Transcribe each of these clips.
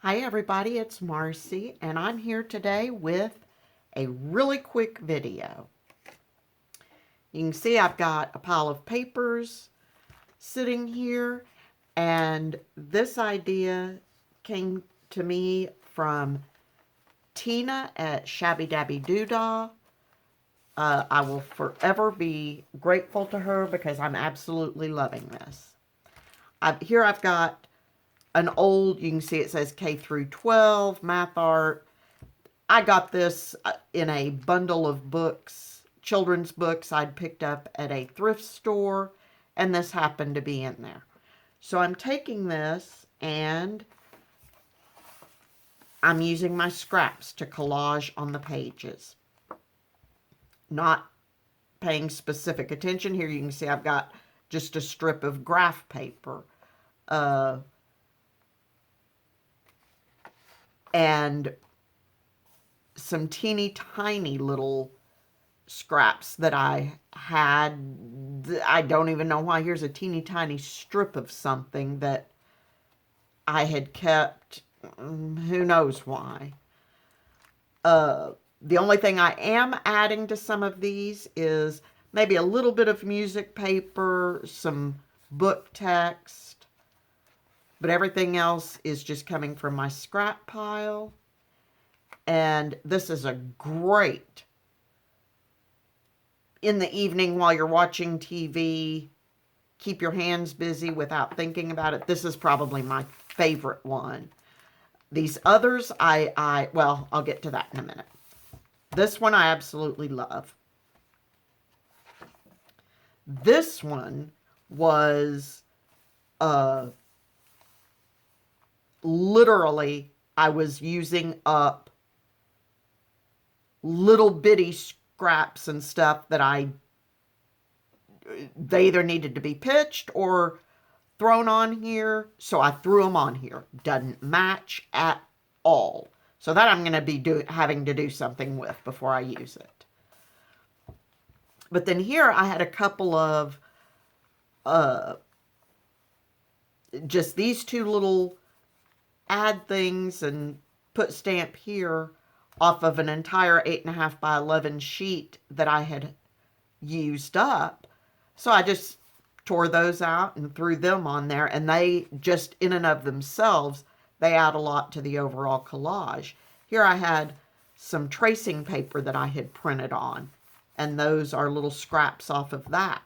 Hi everybody, it's Marcy, and I'm here today with a really quick video. You can see I've got a pile of papers sitting here, and this idea came to me from Tina at Shabby Dabby Doodah. I will forever be grateful to her because I'm absolutely loving this. Here I've got an old, you can see it says K through 12, math art. I got this in a bundle of books, children's books I'd picked up at a thrift store, and this happened to be in there. So I'm taking this and I'm using my scraps to collage on the pages. Not paying specific attention. Here you can see I've got just a strip of graph paper. And some teeny tiny little scraps that I had. I don't even know why. Here's a teeny tiny strip of something that I had kept. Who knows why. The only thing I am adding to some of these is maybe a little bit of music paper, some book text, but everything else is just coming from my scrap pile. And this is a great, in the evening while you're watching TV, keep your hands busy without thinking about it. This is probably my favorite one. These others, well, I'll get to that in a minute. This one I absolutely love. This one was literally, I was using up little bitty scraps and stuff that they either needed to be pitched or thrown on here, so I threw them on here. Doesn't match at all. So that I'm going to be having to do something with before I use it. But then here I had a couple of just these two little add things and put stamp here off of an entire 8.5 by 11 sheet that I had used up. So I just tore those out and threw them on there, and they just in and of themselves, they add a lot to the overall collage. Here I had some tracing paper that I had printed on, and those are little scraps off of that.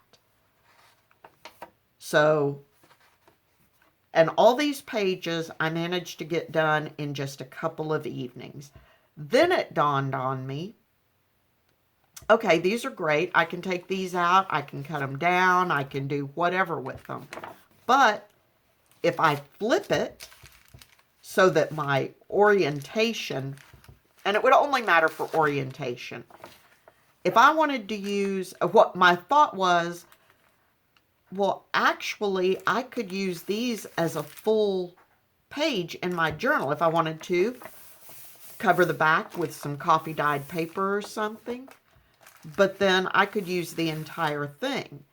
So, and all these pages I managed to get done in just a couple of evenings. Then it dawned on me, okay, these are great. I can take these out. I can cut them down. I can do whatever with them. But if I flip it so that my orientation, and it would only matter for orientation, if I wanted to use, what my thought was, well, actually, I could use these as a full page in my journal if I wanted to. Cover the back with some coffee dyed paper or something. But then I could use the entire thing,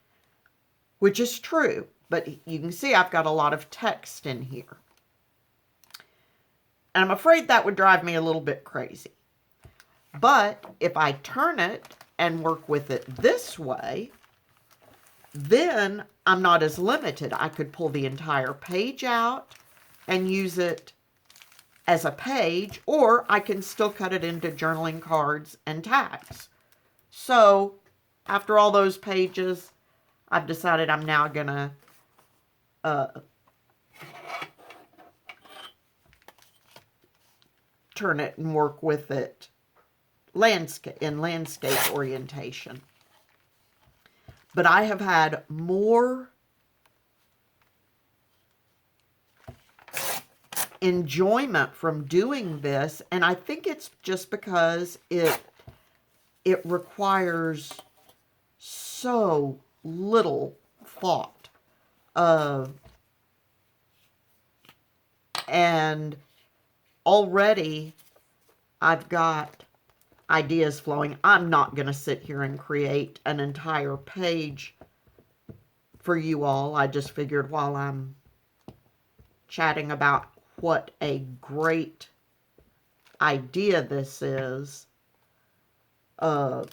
which is true. But you can see I've got a lot of text in here. And I'm afraid that would drive me a little bit crazy. But if I turn it and work with it this way, then I'm not as limited. I could pull the entire page out and use it as a page, or I can still cut it into journaling cards and tags. So after all those pages, I've decided I'm now gonna turn it and work with it in landscape orientation. But I have had more enjoyment from doing this, and I think it's just because it requires so little thought. And already I've got ideas flowing. I'm not going to sit here and create an entire page for you all. I just figured while I'm chatting about what a great idea this is, I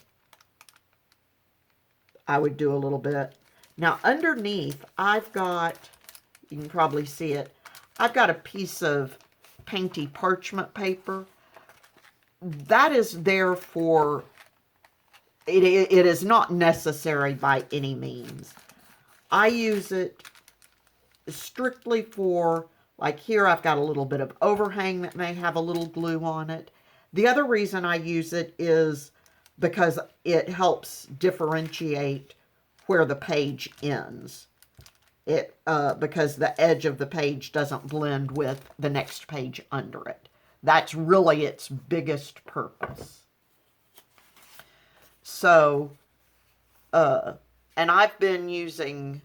would do a little bit. Now underneath, I've got, you can probably see it, I've got a piece of painty parchment paper. That is there for, it is not necessary by any means. I use it strictly for, like here I've got a little bit of overhang that may have a little glue on it. The other reason I use it is because it helps differentiate where the page ends. Because the edge of the page doesn't blend with the next page under it. That's really its biggest purpose. So, and I've been using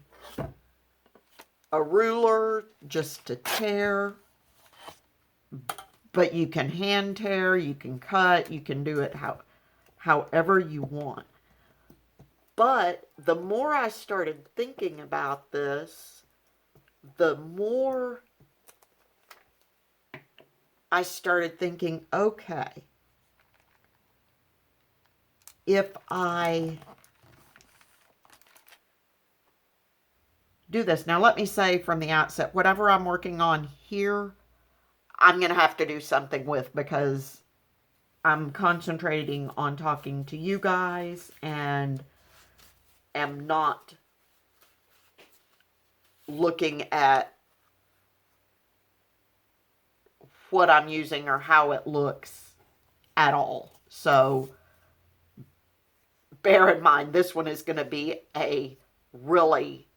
a ruler just to tear, but you can hand tear, you can cut, you can do it however you want. But the more I started thinking about this, the more I started thinking, okay, if I do this. Now, let me say from the outset, whatever I'm working on here, I'm going to have to do something with, because I'm concentrating on talking to you guys and am not looking at what I'm using or how it looks at all. So bear in mind, this one is going to be a really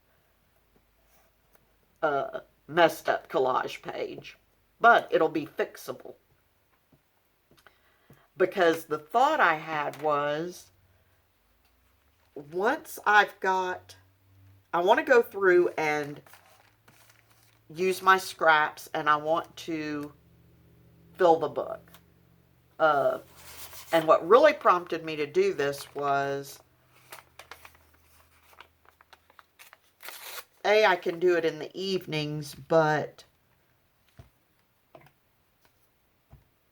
messed up collage page, but it'll be fixable. Because the thought I had was, once I've got, I want to go through and use my scraps, and I want to fill the book. And what really prompted me to do this was, I can do it in the evenings, but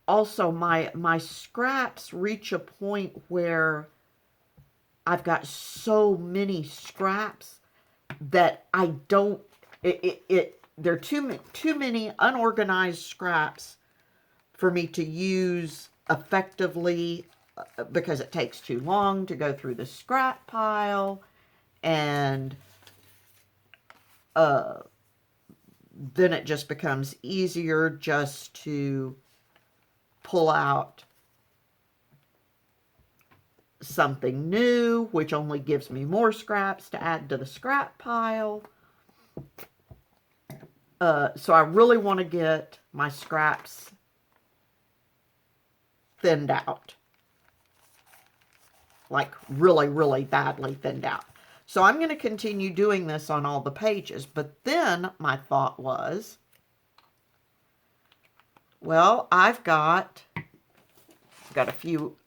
also my scraps reach a point where I've got so many scraps that I don't, there are too many unorganized scraps for me to use effectively, because it takes too long to go through the scrap pile, and then it just becomes easier just to pull out something new, which only gives me more scraps to add to the scrap pile. So I really want to get my scraps thinned out. Like really, really badly thinned out. So I'm going to continue doing this on all the pages. But then my thought was, well, I've got a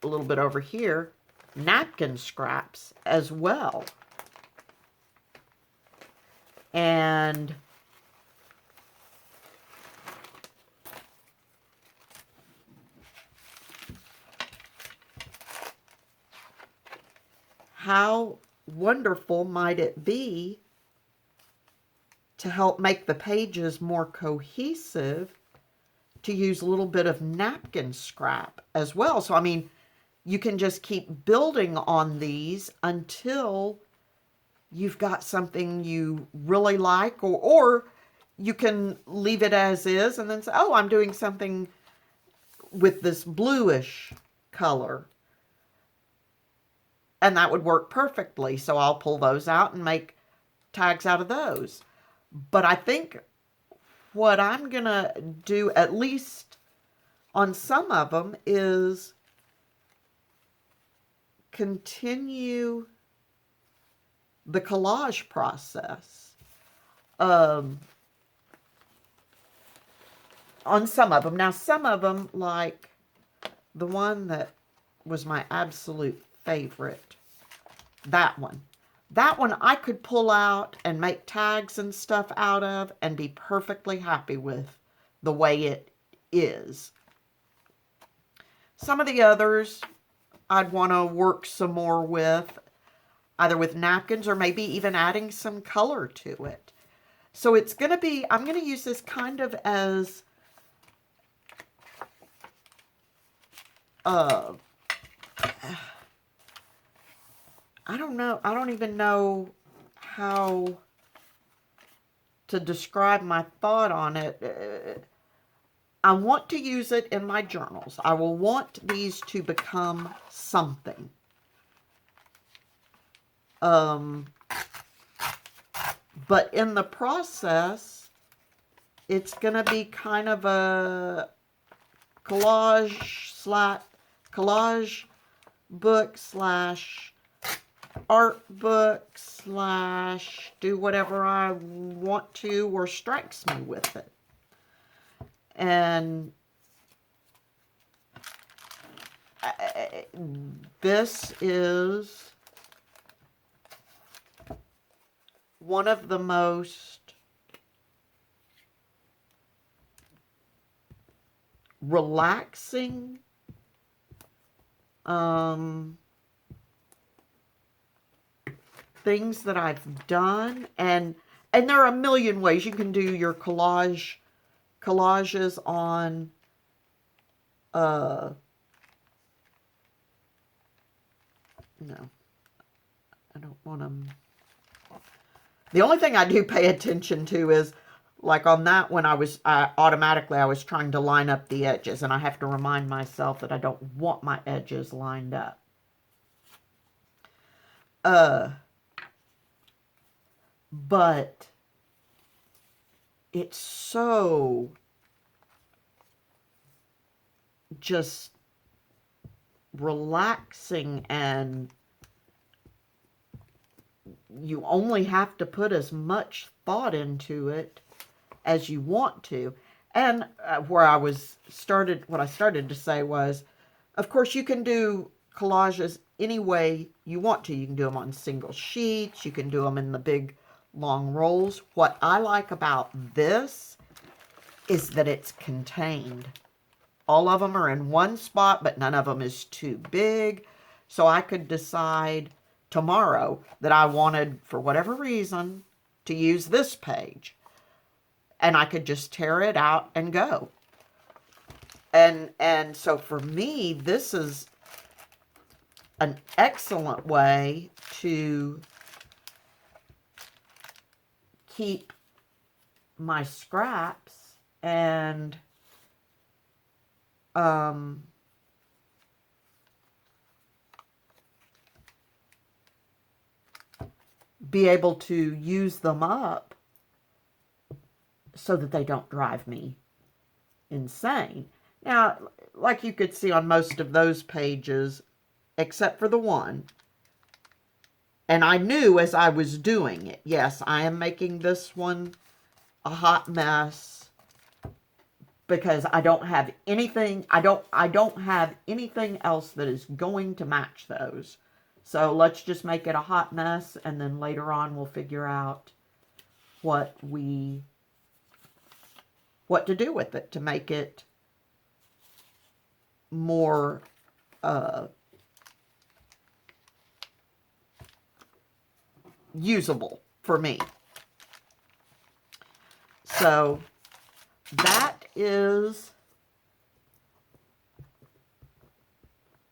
little bit over here, napkin scraps as well. And how wonderful might it be to help make the pages more cohesive to use a little bit of napkin scrap as well. So, I mean, you can just keep building on these until you've got something you really like, or you can leave it as is and then say, oh, I'm doing something with this bluish color. And that would work perfectly. So I'll pull those out and make tags out of those. But I think what I'm going to do, at least on some of them, is continue the collage process. On some of them. Now, some of them, like the one that was my absolute favorite, that one I could pull out and make tags and stuff out of and be perfectly happy with the way it is. Some of the others I'd want to work some more with, either with napkins or maybe even adding some color to it. So it's going to be, I'm going to use this kind of as I don't know, I don't even know how to describe my thought on it. I want to use it in my journals. I will want these to become something. But in the process, it's going to be kind of a collage book slash art book slash do whatever I want to or strikes me with it. And this is one of the most relaxing things that I've done, and there are a million ways you can do your collages on no, I don't want them. The only thing I do pay attention to is, like on that one, I was trying to line up the edges, and I have to remind myself that I don't want my edges lined up. But it's so just relaxing, and you only have to put as much thought into it as you want to. And what I started to say was, of course, you can do collages any way you want to. You can do them on single sheets. You can do them in the big long rolls. What I like about this is that it's contained. All of them are in one spot, but none of them is too big. So I could decide tomorrow that I wanted, for whatever reason, to use this page. And I could just tear it out and go. And so for me, this is an excellent way to keep my scraps and be able to use them up so that they don't drive me insane. Now, like you could see on most of those pages, except for the one, and I knew as I was doing it, yes, I am making this one a hot mess because I don't have anything, I don't have anything else that is going to match those. So let's just make it a hot mess, and then later on we'll figure out what to do with it to make it more usable for me. So that is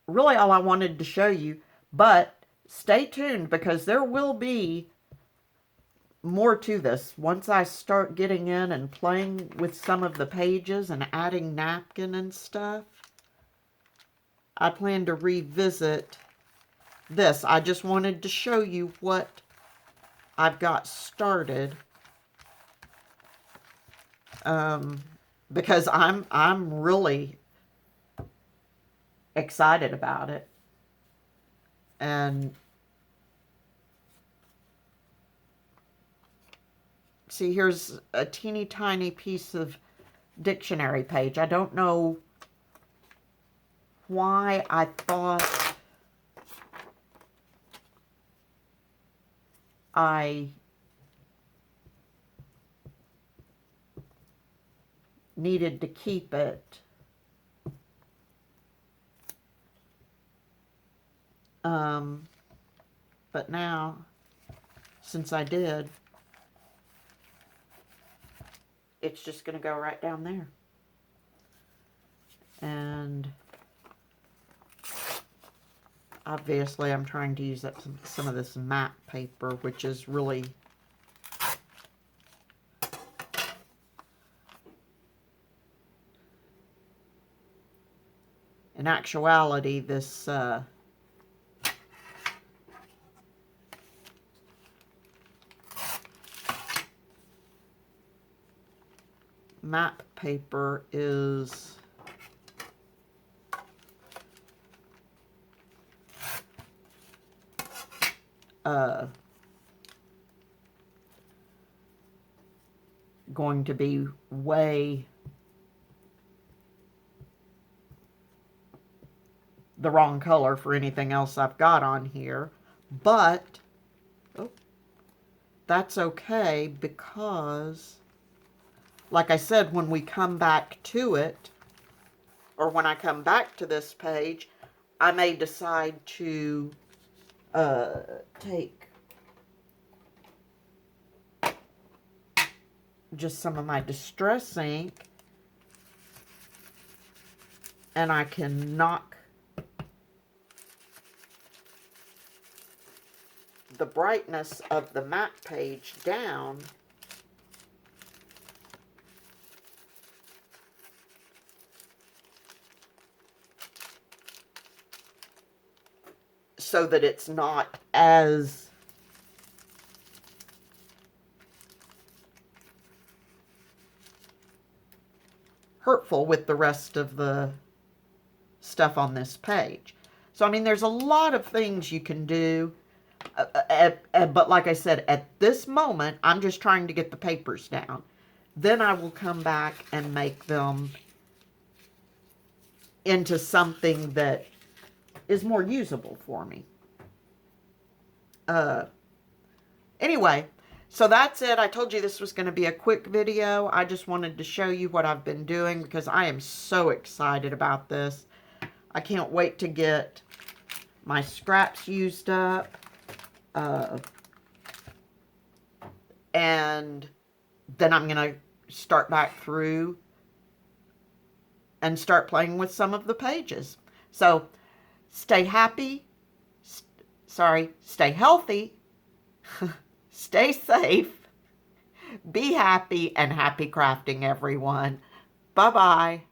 really all I wanted to show you, but stay tuned because there will be more to this. Once I start getting in and playing with some of the pages and adding napkin and stuff, I plan to revisit this. I just wanted to show you what I've got started, because I'm really excited about it. And see, here's a teeny tiny piece of dictionary page. I don't know why I thought I needed to keep it. But now, since I did, it's just going to go right down there. And obviously I'm trying to use up some of this matte paper, which is really in actuality this matte paper is going to be way the wrong color for anything else I've got on here, but that's okay, because like I said, when we come back to it, or when I come back to this page, I may decide to take just some of my Distress ink, and I can knock the brightness of the matte page down so that it's not as hurtful with the rest of the stuff on this page. So, I mean, there's a lot of things you can do, but like I said, at this moment, I'm just trying to get the papers down. Then I will come back and make them into something that is more usable for me. Anyway, so that's it. I told you this was going to be a quick video. I just wanted to show you what I've been doing because I am so excited about this. I can't wait to get my scraps used up. And then I'm going to start back through and start playing with some of the pages. So, stay happy. Stay healthy. Stay safe. Be happy, and happy crafting, everyone. Bye-bye.